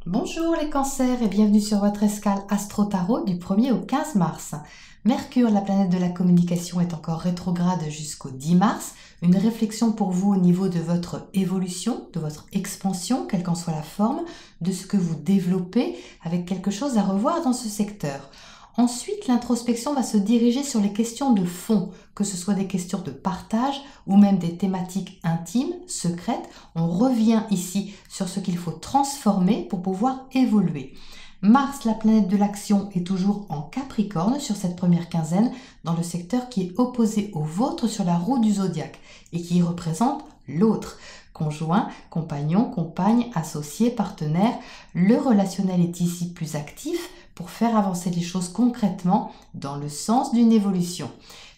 Bonjour les cancers et bienvenue sur votre escale Astro Tarot du 1er au 15 mars. Mercure, la planète de la communication, est encore rétrograde jusqu'au 10 mars. Une réflexion pour vous au niveau de votre évolution, de votre expansion, quelle qu'en soit la forme, de ce que vous développez, avec quelque chose à revoir dans ce secteur. Ensuite, l'introspection va se diriger sur les questions de fond, que ce soit des questions de partage ou même des thématiques intimes, secrètes. On revient ici sur ce qu'il faut transformer pour pouvoir évoluer. Mars, la planète de l'action, est toujours en Capricorne sur cette première quinzaine, dans le secteur qui est opposé au vôtre sur la roue du zodiaque et qui représente l'autre. Conjoint, compagnon, compagne, associé, partenaire, le relationnel est ici plus actif pour faire avancer les choses concrètement dans le sens d'une évolution.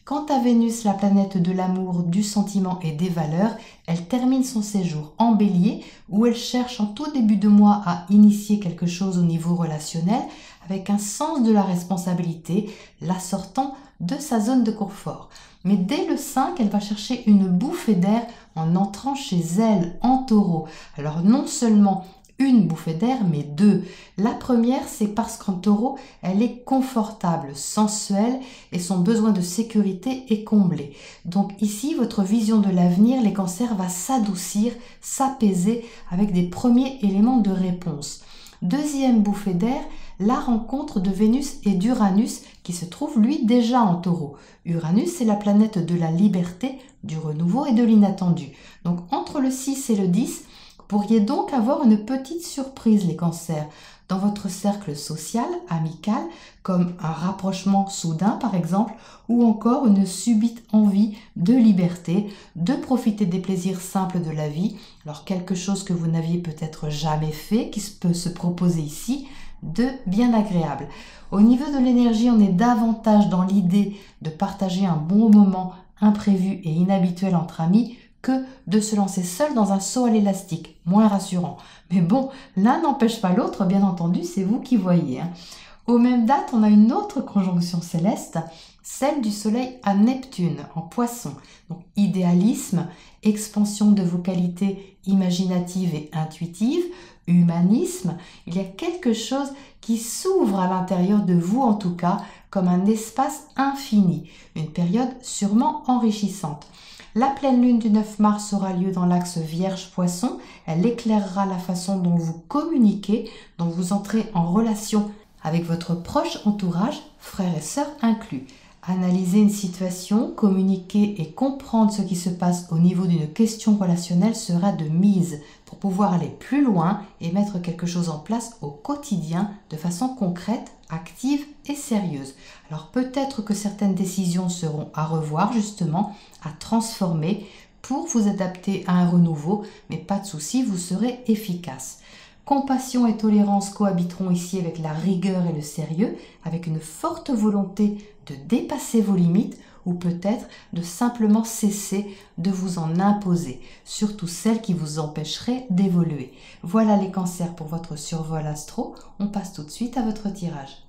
Quant à Vénus, la planète de l'amour, du sentiment et des valeurs, elle termine son séjour en Bélier où elle cherche en tout début de mois à initier quelque chose au niveau relationnel avec un sens de la responsabilité, la sortant de sa zone de confort. Mais dès le 5, elle va chercher une bouffée d'air en entrant chez elle en Taureau. Alors non seulement une bouffée d'air, mais deux. La première, c'est parce qu'en Taureau, elle est confortable, sensuelle et son besoin de sécurité est comblé. Donc ici, votre vision de l'avenir, les cancers, va s'adoucir, s'apaiser avec des premiers éléments de réponse. Deuxième bouffée d'air, la rencontre de Vénus et d'Uranus qui se trouve lui déjà en Taureau. Uranus, c'est la planète de la liberté, du renouveau et de l'inattendu. Donc entre le 6 et le 10, vous pourriez donc avoir une petite surprise les cancers dans votre cercle social, amical, comme un rapprochement soudain par exemple, ou encore une subite envie de liberté, de profiter des plaisirs simples de la vie, alors quelque chose que vous n'aviez peut-être jamais fait, qui peut se proposer ici, de bien agréable. Au niveau de l'énergie, on est davantage dans l'idée de partager un bon moment imprévu et inhabituel entre amis, que de se lancer seul dans un saut à l'élastique, moins rassurant. Mais bon, l'un n'empêche pas l'autre, bien entendu, c'est vous qui voyez. Aux mêmes dates, on a une autre conjonction céleste, celle du Soleil à Neptune, en Poisson. Donc idéalisme, expansion de vos qualités imaginatives et intuitives, humanisme, il y a quelque chose qui s'ouvre à l'intérieur de vous en tout cas, comme un espace infini, une période sûrement enrichissante. La pleine lune du 9 mars aura lieu dans l'axe Vierge-Poisson. Elle éclairera la façon dont vous communiquez, dont vous entrez en relation avec votre proche entourage, frères et sœurs inclus. Analyser une situation, communiquer et comprendre ce qui se passe au niveau d'une question relationnelle sera de mise pour pouvoir aller plus loin et mettre quelque chose en place au quotidien de façon concrète, active et sérieuse. Alors peut-être que certaines décisions seront à revoir justement, à transformer pour vous adapter à un renouveau, mais pas de souci, vous serez efficace. Compassion et tolérance cohabiteront ici avec la rigueur et le sérieux, avec une forte volonté de dépasser vos limites ou peut-être de simplement cesser de vous en imposer, surtout celles qui vous empêcheraient d'évoluer. Voilà les cancers pour votre survol astro. On passe tout de suite à votre tirage.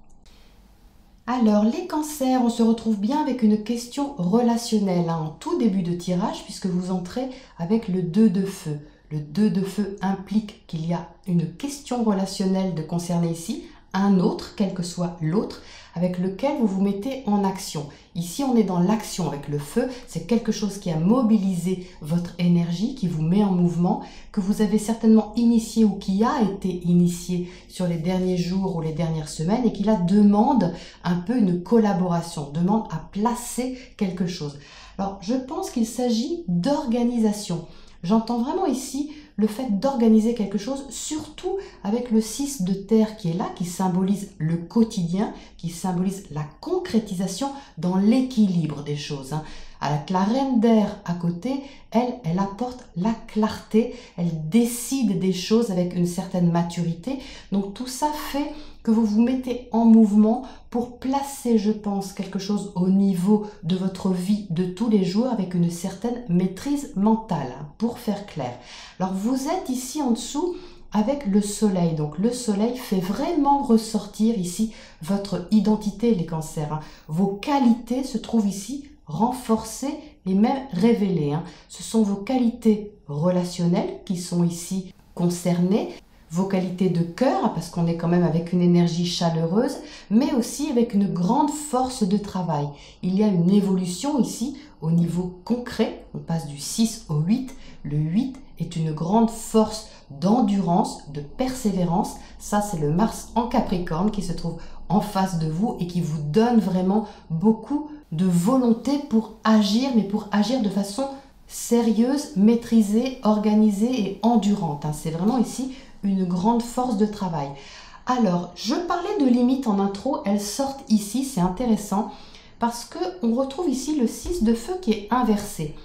Alors les cancers, on se retrouve bien avec une question relationnelle en tout début de tirage puisque vous entrez avec le 2 de feu. Le 2 de feu implique qu'il y a une question relationnelle de concerner ici, un autre, quel que soit l'autre, avec lequel vous vous mettez en action. Ici, on est dans l'action avec le feu, c'est quelque chose qui a mobilisé votre énergie, qui vous met en mouvement, que vous avez certainement initié ou qui a été initié sur les derniers jours ou les dernières semaines et qui là demande un peu une collaboration, demande à placer quelque chose. Alors, je pense qu'il s'agit d'organisation. J'entends vraiment ici le fait d'organiser quelque chose, surtout avec le 6 de terre qui est là, qui symbolise le quotidien, qui symbolise la concrétisation dans l'équilibre des choses. Avec la reine d'air à côté, elle apporte la clarté, elle décide des choses avec une certaine maturité. Donc tout ça fait que vous vous mettez en mouvement pour placer, je pense, quelque chose au niveau de votre vie de tous les jours avec une certaine maîtrise mentale, pour faire clair. Alors vous êtes ici en dessous avec le soleil. Donc le soleil fait vraiment ressortir ici votre identité, les cancers. Vos qualités se trouvent ici renforcées et même révélées. Ce sont vos qualités relationnelles qui sont ici concernées. vos qualités de cœur, parce qu'on est quand même avec une énergie chaleureuse, mais aussi avec une grande force de travail. Il y a une évolution ici au niveau concret, on passe du 6 au 8. Le 8 est une grande force d'endurance, de persévérance. Ça, c'est le Mars en Capricorne qui se trouve en face de vous et qui vous donne vraiment beaucoup de volonté pour agir, mais pour agir de façon sérieuse, maîtrisée, organisée et endurante. C'est vraiment ici une grande force de travail. Alors, je parlais de limites en intro, elles sortent ici, c'est intéressant parce qu'on retrouve ici le 6 de feu qui est inversé.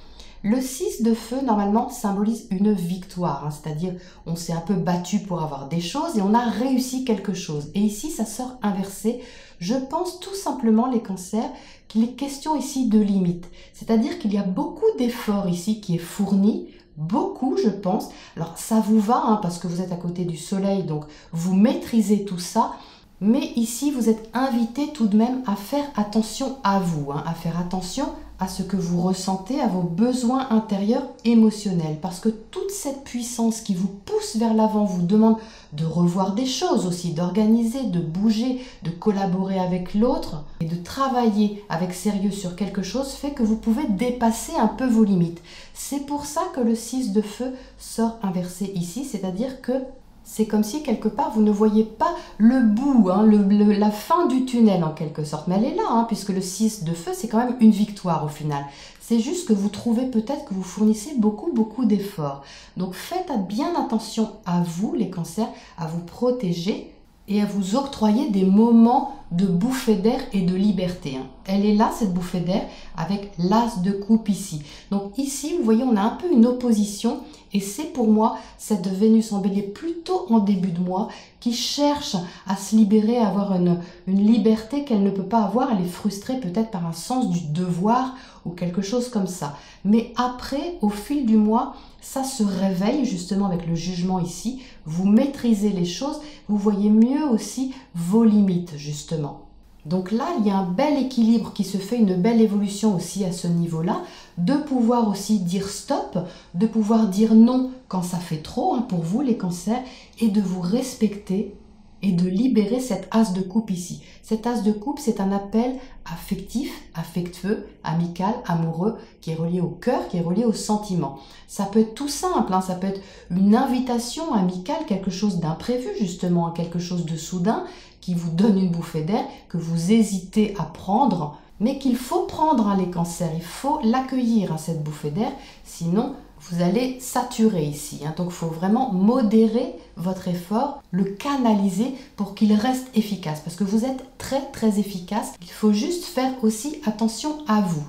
Le 6 de feu, normalement, symbolise une victoire, c'est-à-dire on s'est un peu battu pour avoir des choses et on a réussi quelque chose. Et ici, ça sort inversé. Je pense tout simplement, les cancers, qu'il est question ici de limites. C'est-à-dire qu'il y a beaucoup d'efforts ici qui est fourni, beaucoup, je pense. Alors, ça vous va, parce que vous êtes à côté du soleil, donc vous maîtrisez tout ça. Mais ici, vous êtes invité tout de même à faire attention à vous, à faire attention à ce que vous ressentez, à vos besoins intérieurs émotionnels. Parce que toute cette puissance qui vous pousse vers l'avant vous demande de revoir des choses aussi, d'organiser, de bouger, de collaborer avec l'autre et de travailler avec sérieux sur quelque chose fait que vous pouvez dépasser un peu vos limites. C'est pour ça que le 6 de feu sort inversé ici, c'est-à-dire que c'est comme si quelque part vous ne voyez pas le bout, la fin du tunnel en quelque sorte. Mais elle est là, puisque le 6 de feu, c'est quand même une victoire au final. C'est juste que vous trouvez peut-être que vous fournissez beaucoup d'efforts. Donc faites bien attention à vous, les cancers, à vous protéger et à vous octroyer des moments de bouffée d'air et de liberté. Elle est là, cette bouffée d'air, avec l'as de coupe ici. Donc ici, vous voyez, on a un peu une opposition. Et c'est pour moi cette Vénus en Bélier plutôt en début de mois qui cherche à se libérer, à avoir une liberté qu'elle ne peut pas avoir. Elle est frustrée peut-être par un sens du devoir ou quelque chose comme ça. Mais après, au fil du mois, ça se réveille justement avec le jugement ici. Vous maîtrisez les choses, vous voyez mieux aussi vos limites justement. Donc là, il y a un bel équilibre qui se fait, une belle évolution aussi à ce niveau-là, de pouvoir aussi dire stop, de pouvoir dire non quand ça fait trop pour vous les cancers, et de vous respecter et de libérer cette as de coupe ici. Cette as de coupe, c'est un appel affectif, affectueux, amical, amoureux, qui est relié au cœur, qui est relié au sentiment. Ça peut être tout simple, ça peut être une invitation amicale, quelque chose d'imprévu justement, quelque chose de soudain, qui vous donne une bouffée d'air, que vous hésitez à prendre, mais qu'il faut prendre les cancers, il faut l'accueillir cette bouffée d'air, sinon vous allez saturer ici. Donc il faut vraiment modérer votre effort, le canaliser pour qu'il reste efficace, parce que vous êtes très efficace, il faut juste faire aussi attention à vous.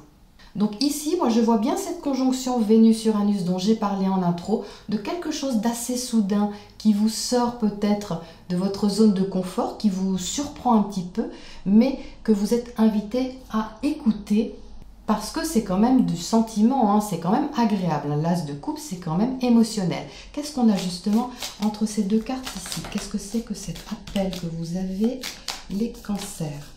Donc ici, moi je vois bien cette conjonction Vénus-Uranus dont j'ai parlé en intro, de quelque chose d'assez soudain qui vous sort peut-être de votre zone de confort, qui vous surprend un petit peu, mais que vous êtes invité à écouter parce que c'est quand même du sentiment, c'est quand même agréable. L'as de coupe, c'est quand même émotionnel. Qu'est-ce qu'on a justement entre ces deux cartes ici? Qu'est-ce que c'est que cet appel que vous avez, les cancers?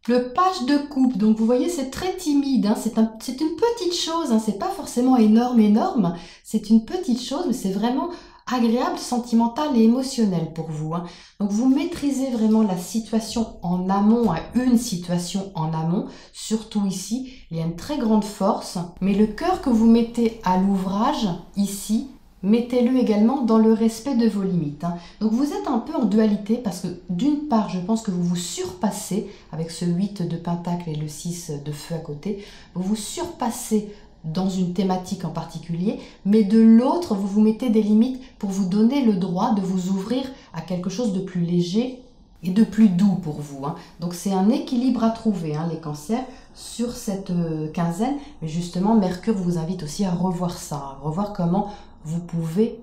Le page de coupe, donc vous voyez c'est très timide, c'est une petite chose, c'est pas forcément énorme, c'est une petite chose, mais c'est vraiment agréable, sentimental et émotionnel pour vous. Donc vous maîtrisez vraiment la situation en amont, une situation en amont, surtout ici, il y a une très grande force, mais le cœur que vous mettez à l'ouvrage ici, mettez-le également dans le respect de vos limites. Donc vous êtes un peu en dualité parce que d'une part, je pense que vous vous surpassez avec ce 8 de pentacle et le 6 de feu à côté. Vous vous surpassez dans une thématique en particulier, mais de l'autre, vous vous mettez des limites pour vous donner le droit de vous ouvrir à quelque chose de plus léger et de plus doux pour vous. Donc c'est un équilibre à trouver, les cancers, sur cette quinzaine. Mais justement, Mercure vous invite aussi à revoir ça, à revoir comment vous pouvez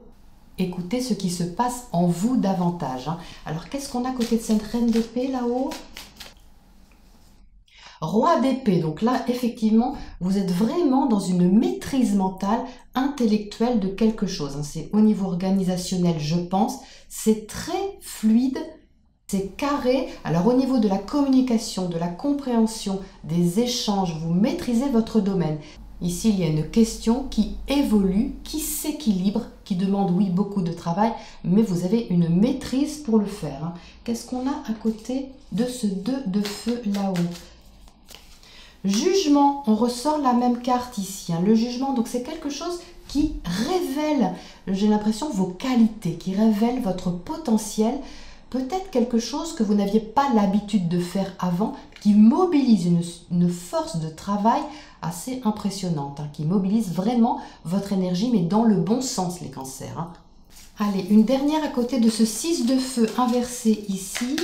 écouter ce qui se passe en vous davantage. Alors, qu'est-ce qu'on a à côté de cette reine d'épée là-haut? Roi d'épée. Donc là, effectivement, vous êtes vraiment dans une maîtrise mentale, intellectuelle de quelque chose. C'est au niveau organisationnel, je pense. C'est très fluide. C'est carré. Alors au niveau de la communication, de la compréhension, des échanges, vous maîtrisez votre domaine. Ici, il y a une question qui évolue, qui s'équilibre qui demande, oui, beaucoup de travail, mais vous avez une maîtrise pour le faire, hein. Qu'est-ce qu'on a à côté de ce 2 de feu là-haut? Jugement, on ressort la même carte ici, hein. Le jugement, donc c'est quelque chose qui révèle, j'ai l'impression, vos qualités, qui révèle votre potentiel, peut-être quelque chose que vous n'aviez pas l'habitude de faire avant, qui mobilise une force de travail assez impressionnante, hein, qui mobilise vraiment votre énergie, mais dans le bon sens, les cancers, hein. Allez, une dernière à côté de ce 6 de feu inversé ici.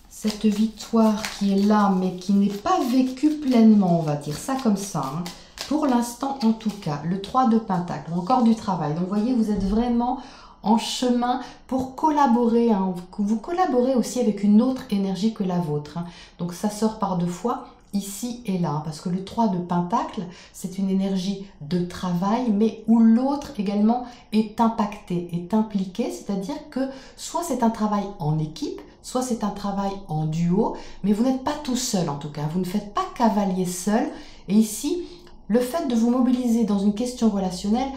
Cette victoire qui est là, mais qui n'est pas vécue pleinement, on va dire ça comme ça, hein. Pour l'instant, en tout cas, le 3 de Pentacle, encore du travail. Donc, vous voyez, vous êtes vraiment en chemin pour collaborer, hein. Vous collaborez aussi avec une autre énergie que la vôtre, hein. Donc, ça sort par deux fois, ici et là, hein, parce que le 3 de Pentacle, c'est une énergie de travail, mais où l'autre également est impacté, est impliqué, c'est-à-dire que soit c'est un travail en équipe, soit c'est un travail en duo, mais vous n'êtes pas tout seul en tout cas, vous ne faites pas cavalier seul. Et ici, le fait de vous mobiliser dans une question relationnelle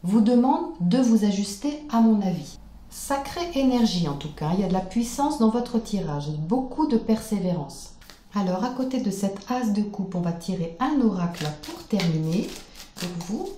vous demande de vous ajuster, à mon avis. Sacrée énergie en tout cas, il y a de la puissance dans votre tirage, beaucoup de persévérance. Alors à côté de cet as de coupe, on va tirer un oracle pour terminer pour vous.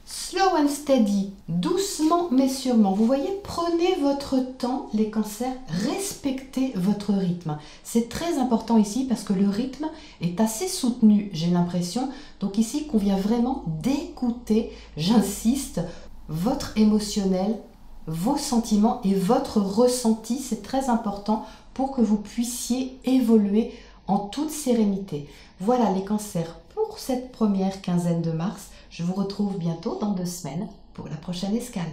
Slow and steady, doucement mais sûrement. Vous voyez, prenez votre temps, les cancers, respectez votre rythme. C'est très important ici parce que le rythme est assez soutenu, j'ai l'impression. Donc ici, il convient vraiment d'écouter, j'insiste, votre émotionnel, vos sentiments et votre ressenti. C'est très important pour que vous puissiez évoluer en toute sérénité. Voilà les cancers pour cette première quinzaine de mars. Je vous retrouve bientôt dans 2 semaines pour la prochaine escale.